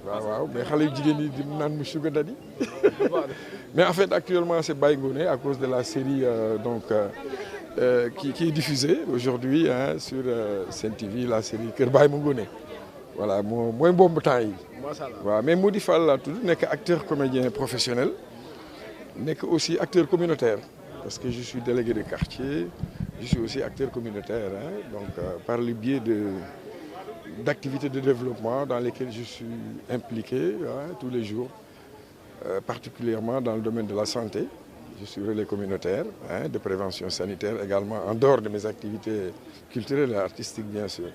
waaw mais xale yu jigéen yi di naan mu Sugar Daddy mais en fait actuellement c'est Baye Ngoné à cause de la série qui est diffusée aujourd'hui sur Sen TV, la série Kër Baye Ngoné voilà mooy mbombu temps yi waaw mais Mody Fall laa tudd nekk acteur comédien professionnel nekk aussi acteur communautaire parce que je suis délégué de quartier je suis aussi acteur communautaire donc par le biais d'activités de développement dans lesquelles je suis impliqué tous les jours, particulièrement dans le domaine de la santé. Je suis relais communautaire de prévention sanitaire également, en dehors de mes activités culturelles et artistiques, bien sûr.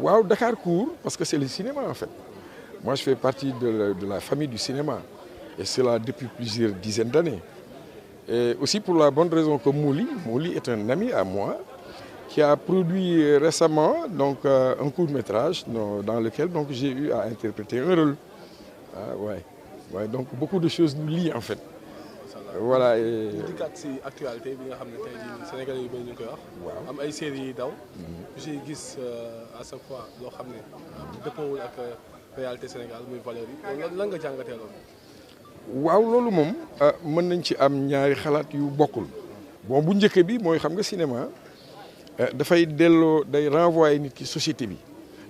Waaw, Dakarcourt, parce que c'est le cinéma en fait. Moi, je fais partie de la famille du cinéma, et cela depuis plusieurs dizaines d'années. Et aussi pour la bonne raison que Mouli est un ami à moi qui a produit récemment donc, un court-métrage dans lequel donc, j'ai eu à interpréter un rôle. Ouais, donc beaucoup de choses nous lient en fait. Voilà. ñu dikkaat si actualité bi nga xam ne tey jii Sénégalais yu bëri ñu koy wax. waaw am ay séries yi daw. ñu siy gis à chaque fois loo xam ne dëppoowul ak réalité Sénégal muy valeur yi lan nga jàngatee loolu. waaw loolu moom mën nañ ci am ñaari xalaat yu bokkul bon bu njëkk bi mooy xam nga cinéma dafay delloo day renvoyer nit ki société bi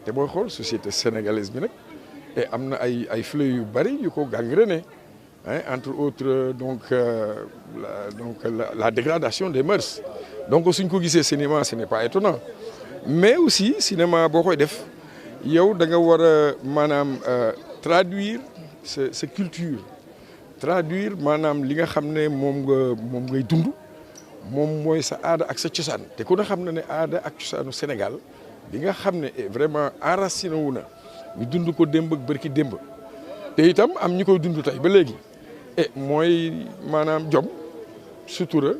te booy xool société sénégalaise bi nag et am na ay flux yu bari yu ko gangréné entre autres donc la dégradation des mœurs donc suñ ko gisee cinéma ce n'est pas étonnant mais aussi cinéma boo koy def yow da nga war a maanaam traduire sa culture. Traduire maanaam li nga xam ne moom ngay dund moom mooy sa aada ak sa cosaan te ku ne xam na ne aada ak cosaanu Sénégal bi nga xam ne vraiment enraciné wu na ñu dund ko démb ak bërki démb te itam am ñi koy dund tey ba léegi mooy maanaam jom sutura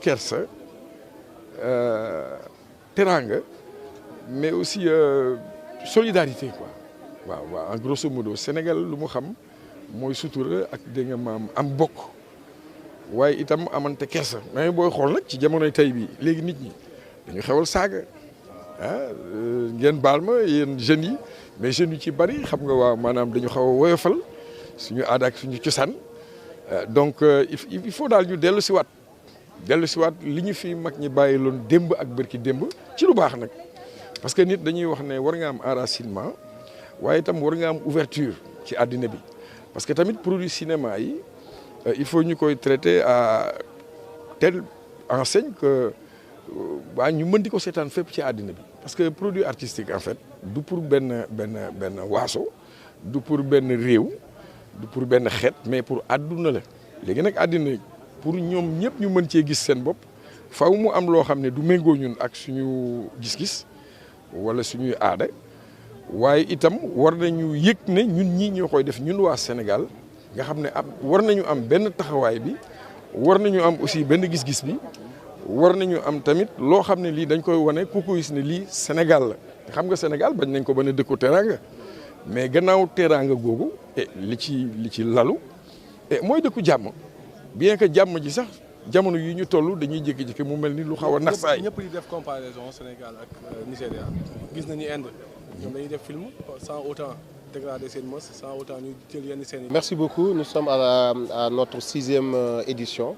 kersa teranga mais aussi solidarité quoi waaw en grosso modo Sénégal lu mu xam mooy sutura ak dégg nga maam am bokk waaye itam amante kersa mais booy xool nag ci jamonoy tey bi léegi nit ñi dañu xewal saaga ngeen baal ma yéen jeunes yi mais jeunes yu ci bari xam nga waaw maanaam dañu xaw a woyofal suñu aada ak suñu cosaan donc il faut daal ñu dellu siwaat li ñu fi mag ñi bàyyi loon démb ak bërki démb ci lu baax nag parce que nit dañuy wax ne war nga am enracinement waaye itam war nga am ouverture ci àddina bi parce que tamit produit cinéma yi il faut ñu koy traiter à telle enseigne que waa ñu mën di ko seetaan fépp ci àddina bi parce que produit artistique en fait du pour benn waaso du pour benn réew du pour benn xeet mais pour àdduna la léegi nag àddina pour ñoom ñëpp ñu mën cee gis seen bopp faw mu am loo xam ne du méngoo ñun ak suñu gis-gis wala suñuy aada waaye itam war nañu yëg ne ñun ñii ñoo koy def ñun waa Sénégal nga xam ne war nañu am benn taxawaay bi war nañu am aussi benn gis-gis bi war nañu am tamit loo xam ne lii dañ koy wane ku ko gis ne lii Sénégal la te xam nga Sénégal bañ nañ ko ba ne dëkku teraanga mais gannaaw teraanga googu li ci lalu mooy dëkku jàmm bien que jàmm ji sax jamono yi ñu toll dañuy jékki-jékki mu mel ni lu xaw a nax saay ñëpp di def comparaison Sénégal ak Nigéria gis nañu Inde ñoom dañuy def film sans autant dégrader seen mœurs sans autant ñu jël yenn scènes yi. Merci beaucoup, nous sommes à notre 6e édition.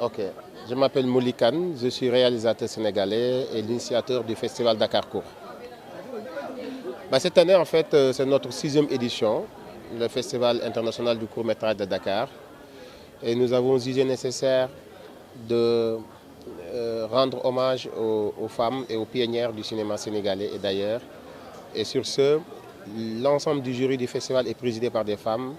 Ok, je m'appelle Mouli Kane, je suis réalisateur sénégalais et l'initiateur du festival Dakarcourt. Cette année en fait c'est notre 6e édition, le festival international du court-métrage de Dakar. Et nous avons jugé nécessaire de rendre hommage aux femmes et aux pionnières du cinéma sénégalais et d'ailleurs. Et sur ce, l'ensemble du jury du festival est présidé par des femmes.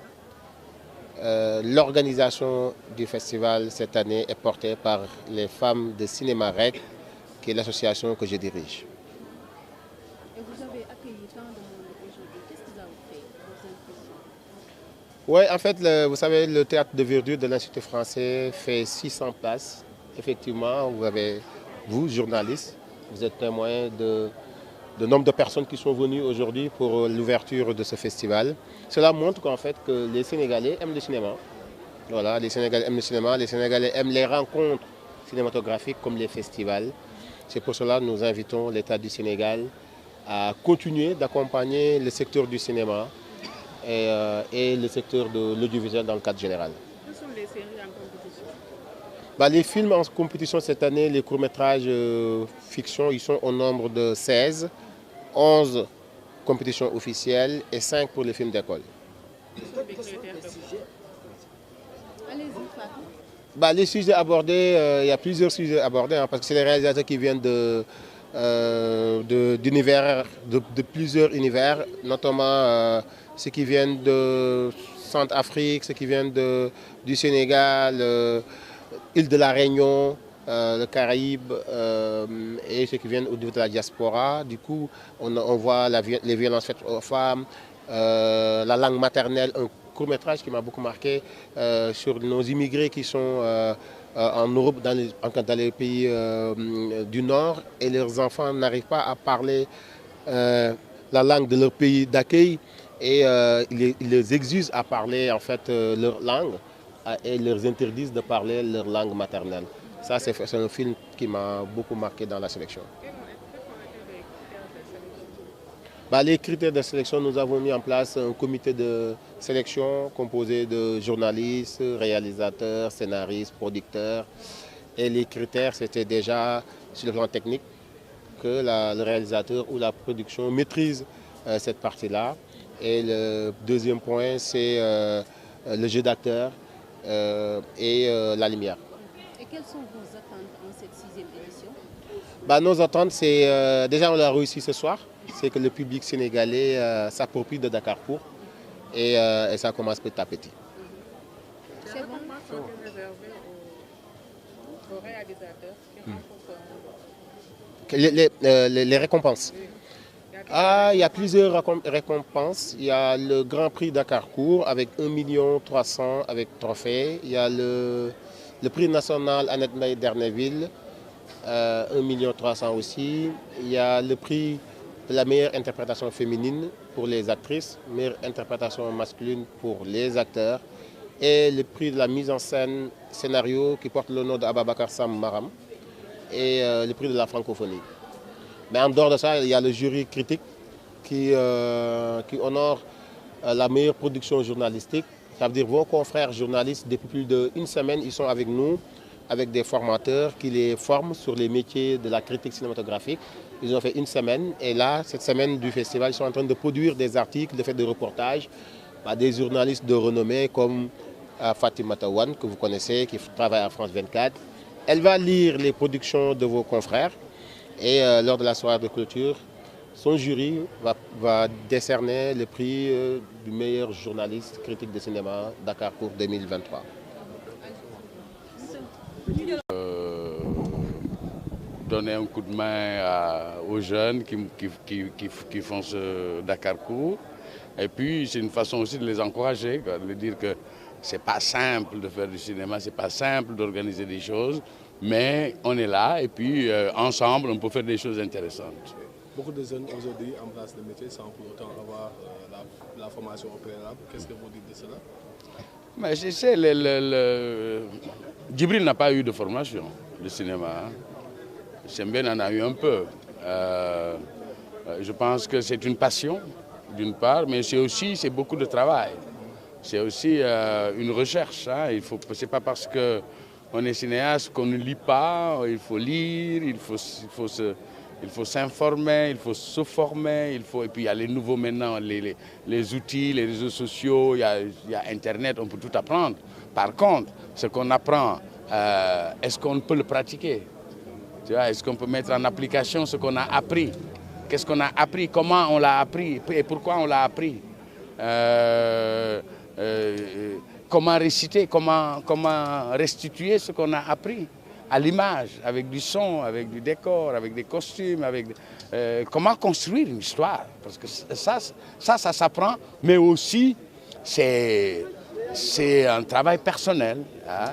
L'organisation du festival cette année est portée par les femmes de Cinéma Rec, qui est l'association que je dirige. Et vous avez accueilli tant de monde aujourd'hui. Qu'est-ce que ça vous fait, vos impressions? Oui, en fait, vous savez, le théâtre de verdure de l'Institut français fait 600 places. Effectivement, vous, journalistes, vous êtes témoins de nombre de personnes qui sont venues aujourd'hui pour l'ouverture de ce festival. Cela montre qu'en fait, que les Sénégalais aiment le cinéma. Voilà, les Sénégalais aiment le cinéma, les Sénégalais aiment les rencontres cinématographiques comme les festivals. C'est pour cela que nous invitons l'État du Sénégal à continuer d'accompagner le secteur du cinéma et le secteur de l'audiovisuel dans le cadre général. Quelles sont les séries en compétition? Les films en compétition cette année, les courts-métrages fiction, ils sont au nombre de 16, 11 compétitions officielles et 5 pour les films d'école. Allez-y, Fatou. Les sujets abordés, il y a plusieurs sujets abordés, parce que c'est les réalisateurs qui viennent d'univers, de plusieurs univers, notamment ceux qui viennent de Centrafrique, ceux qui viennent du Sénégal, île de la Réunion, le Caraïbe, et ceux qui viennent au niveau de la diaspora. Du coup, on voit les violences faites aux femmes, la langue maternelle, un court-métrage qui m'a beaucoup marqué sur nos immigrés qui sont en Europe, dans les pays du Nord, et leurs enfants n'arrivent pas à parler la langue de leur pays d'accueil, et ils les exigent à parler en fait leur langue, et leur interdisent de parler leur langue maternelle. Ça, c'est un film qui m'a beaucoup marqué dans la sélection. Les critères de sélection, nous avons mis en place un comité de sélection composé de journalistes, réalisateurs, scénaristes, producteurs. Et les critères, c'était déjà sur le plan technique, que le réalisateur ou la production maîtrise cette partie-là. Et le deuxième point, c'est le jeu d'acteur et la lumière. Et quelles sont vos attentes en cette 6e édition? Nos attentes, c'est déjà on l'a réussi ce soir, c'est que le public sénégalais s'approprie de Dakarcourt et ça commence petit à petit. C'est bon? Sont réservés aux réalisateurs qui Les récompenses. Il y a plusieurs récompenses. Il y a le Grand Prix Dakarcourt avec 1,3 million avec trophée. Il y a le prix national Annette May d'Erneville, 1,3 million aussi. Il y a le prix de la meilleure interprétation féminine pour les actrices, meilleure interprétation masculine pour les acteurs, et le prix de la mise en scène scénario qui porte le nom d'Ababakar Sam Maram, et le prix de la francophonie. Mais en dehors de ça, il y a le jury critique qui honore la meilleure production journalistique. Ça veut dire vos confrères journalistes, depuis plus d'une semaine, ils sont avec nous, avec des formateurs qui les forment sur les métiers de la critique cinématographique. Ils ont fait une semaine, et là, cette semaine du festival, ils sont en train de produire des articles, de faire des reportages à des journalistes de renommée comme Fatima Tawan, que vous connaissez, qui travaille à France 24. Elle va lire les productions de vos confrères, et lors de la soirée de clôture, son jury va décerner le prix du meilleur journaliste critique de cinéma Dakarcourt 2023. Donner un coup de main aux jeunes qui font ce Dakarcourt. Et puis c'est une façon aussi de les encourager, de dire que c'est pas simple de faire du cinéma, c'est pas simple d'organiser des choses, mais on est là et puis ensemble on peut faire des choses intéressantes. Beaucoup de jeunes aujourd'hui embrassent le métier sans pour autant avoir la formation au préalable. Qu'est-ce que vous dites de cela? Mais je sais, Djibril n'a pas eu de formation de cinéma. Sembène en a eu un peu. Je pense que c'est une passion, d'une part, mais c'est beaucoup de travail. C'est aussi une recherche. C'est pas parce qu'on est cinéaste qu'on ne lit pas. Il faut lire, il faut s'informer, il faut se former. Et puis il y a les nouveaux maintenant, les outils, les réseaux sociaux, il y a Internet, on peut tout apprendre. Par contre, ce qu'on apprend, est-ce qu'on peut le pratiquer? Est-ce qu'on peut mettre en application ce qu'on a appris? Qu'est-ce qu'on a appris? Comment on l'a appris? Et pourquoi on l'a appris? Comment réciter? Comment restituer ce qu'on a appris à l'image, avec du son, avec du décor, avec des costumes, comment construire une histoire? Parce que ça s'apprend, mais aussi c'est un travail personnel.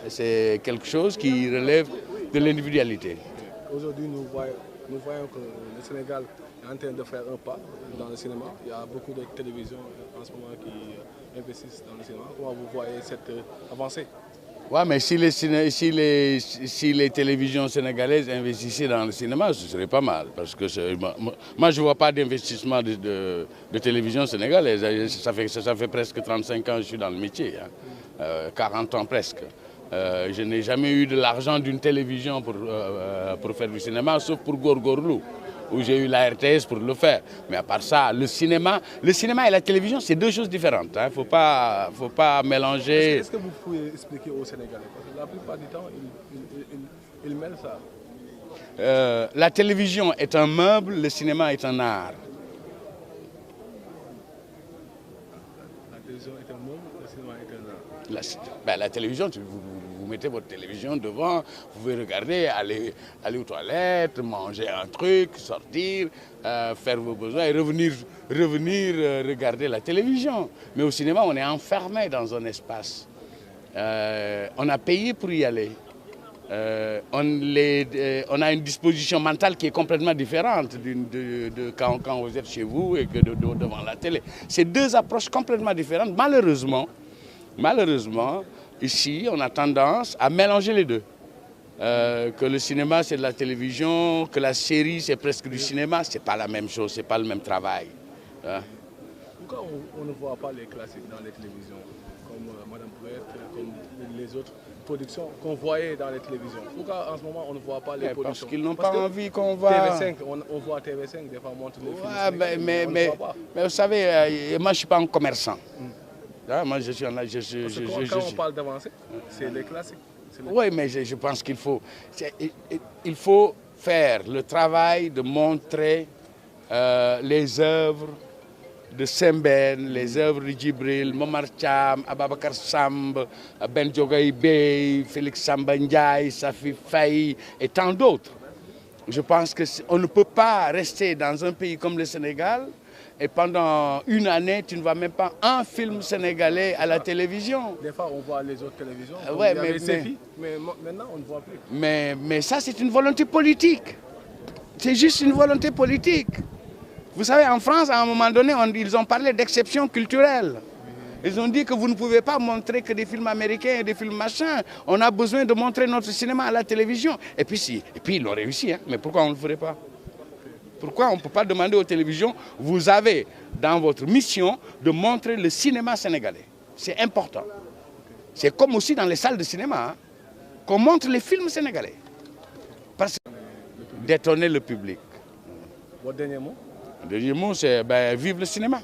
C'est quelque chose qui relève de l'individualité. Aujourd'hui, nous voyons que le Sénégal est en train de faire un pas dans le cinéma. Il y a beaucoup de télévisions en ce moment qui investissent dans le cinéma. Comment vous voyez cette avancée? Ouais, mais si les télévisions sénégalaises investissaient dans le cinéma, ce serait pas mal. Parce que moi, je ne vois pas d'investissement de télévision sénégalaise. Ça fait presque 35 ans que je suis dans le métier, hein. 40 ans presque. Je n'ai jamais eu de l'argent d'une télévision pour faire du cinéma, sauf pour Gorgorlou, où j'ai eu la RTS pour le faire. Mais à part ça, le cinéma et la télévision, c'est deux choses différentes. Il ne faut pas mélanger. Est-ce que vous pouvez expliquer aux Sénégalais? Parce que la plupart du temps, ils mêlent ça. La télévision est un meuble, le cinéma est un art. La télévision est un meuble, le cinéma est un art. La télévision, vous mettez votre télévision devant, vous pouvez regarder, aller aux toilettes, manger un truc, sortir, faire vos besoins et revenir regarder la télévision. Mais au cinéma, on est enfermé dans un espace. On a payé pour y aller. On a une disposition mentale qui est complètement différente de quand vous êtes chez vous et que devant la télé. C'est deux approches complètement différentes. Malheureusement, ici, on a tendance à mélanger les deux. Que le cinéma, c'est de la télévision, que la série, c'est presque du cinéma. Ce n'est pas la même chose, ce n'est pas le même travail. Hein? Pourquoi on ne voit pas les classiques dans les télévisions, comme Madame Pouette, comme les autres productions qu'on voyait dans les télévisions? Pourquoi en ce moment on ne voit pas les productions? Parce qu'ils n'ont pas envie qu'on voit... TV5, on voit TV5, des fois on montre les films. Mais vous savez, moi je ne suis pas un commerçant. Moi, je suis quand on parle d'avancer, c'est les classiques. Oui, mais je pense qu'il faut faire le travail de montrer les œuvres de Sembène, les œuvres de Djibril, Momar Thiam, Ababacar Samb, Ben Diogaye Bey, Félix Samba Ndiaye, Safi Faye et tant d'autres. Je pense qu'on ne peut pas rester dans un pays comme le Sénégal et pendant une année, tu ne vois même pas un film sénégalais à la télévision. Des fois, on voit les autres télévisions. Ouais, mais maintenant, on ne voit plus. Mais ça, c'est une volonté politique. C'est juste une volonté politique. Vous savez, en France, à un moment donné, ils ont parlé d'exception culturelle. Ils ont dit que vous ne pouvez pas montrer que des films américains et des films machins. On a besoin de montrer notre cinéma à la télévision. Et puis ils l'ont réussi. Hein. Mais pourquoi on ne le ferait pas? Pourquoi on ne peut pas demander aux télévisions, vous avez dans votre mission de montrer le cinéma sénégalais? C'est important. C'est comme aussi dans les salles de cinéma, hein, qu'on montre les films sénégalais. Parce que d'étonner le public. Votre dernier mot? Le dernier mot, c'est vive le cinéma.